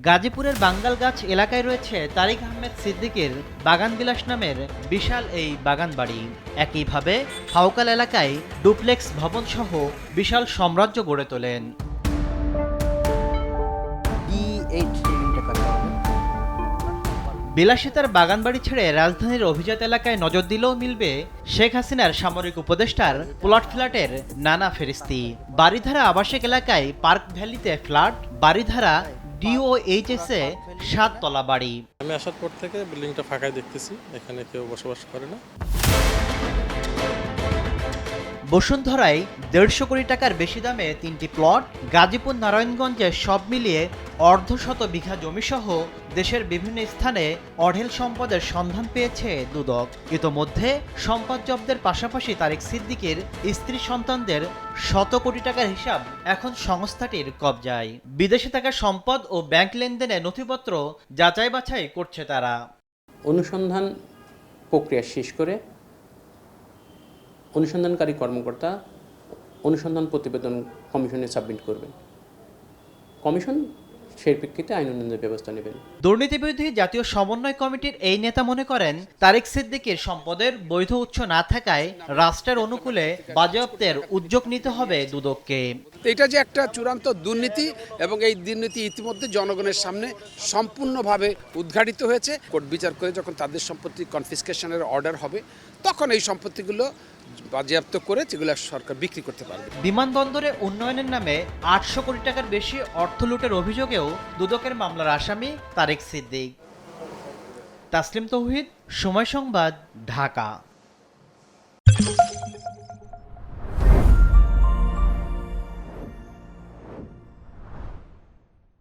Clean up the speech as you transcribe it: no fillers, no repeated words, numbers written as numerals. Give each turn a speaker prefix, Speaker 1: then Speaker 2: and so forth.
Speaker 1: গাজীপুরের বাঙ্গালগাছ এলাকায় রয়েছে তারিক আহমেদ সিদ্দিকের বাগানবিলাস নামের বিশাল এই বাগান বাড়ি। একইভাবে ফাউকাল এলাকায় ডুপ্লেক্স ভবনসহ বিশাল সাম্রাজ্য গড়ে তোলেন। বিলাসিতার বাগানবাড়ি ছেড়ে রাজধানীর অভিজাত এলাকায় নজর দিলেও মিলবে শেখ হাসিনার সামরিক উপদেষ্টার প্লট ফ্ল্যাটের নানা ফেরিস্তি। বারিধারা আবাসিক এলাকায় পার্ক ভ্যালিতে ফ্ল্যাট, বারিধারা DOHS এ 7 তলা বাড়ি।
Speaker 2: আমি আসার পর থেকে বিল্ডিংটা ফাঁকাই দেখতেছি, এখানে কেউ বসবাস করে না।
Speaker 1: বসুন্ধরায় 150 কোটি টাকার বেশি দামে 3টি প্লট, গাজীপুর নারায়ণগঞ্জে সব মিলিয়ে অর্ধশত বিঘা জমিসহ দেশের বিভিন্ন স্থানে অঢেল সম্পদের সন্ধান পেয়েছে দুদক। ইতোমধ্যে সম্পদ জব্দের পাশাপাশি তারিক সিদ্দিকের স্ত্রী সন্তানদের শত কোটি টাকার হিসাব এখন সংস্থাটির কবজায়। বিদেশে থাকা সম্পদ ও ব্যাংক লেনদেনে নথিপত্র যাচাই বাছাই করছে তারা।
Speaker 3: অনুসন্ধান প্রক্রিয়া শেষ করে অনুসন্ধানকারী কর্মকর্তা অনুসন্ধান প্রতিবেদন কমিশনে সাবমিট করবেন। কমিশন সেই প্রেক্ষিতে আইন উন্নয়নের ব্যবস্থা নেবেন।
Speaker 1: দুর্নীতিবিরোধী জাতীয় সমন্বয় কমিটির এই নেতা মনে করেন, তারিক সিদ্দিকের সম্পদের বৈধ উৎস না থাকায় রাষ্ট্রের অনুকূলে বাজেয়াপ্তের উদ্যোগ নিতে হবে দুদককে।
Speaker 4: এটা যে একটা চূড়ান্ত দুর্নীতি এবং এই দুর্নীতি ইতিমধ্যে জনগণের সামনে সম্পূর্ণভাবে উদ্ঘাটিত হয়েছে। কোর্ট বিচার করে যখন তাদের সম্পত্তি কনফিসকেশনের অর্ডার হবে, তখন এই সম্পত্তিগুলো বাজেয়াপ্ত করে যেগুলো সরকার বিক্রি করতে পারবে।
Speaker 1: বিমানবন্দরে উন্নয়নের নামে 800 কোটি টাকার বেশি অর্থ লুটের অভিযোগেও দুদকের মামলার আসামি তারিক সিদ্দিক। তাসলিম তৌহিদ, সময় সংবাদ, ঢাকা।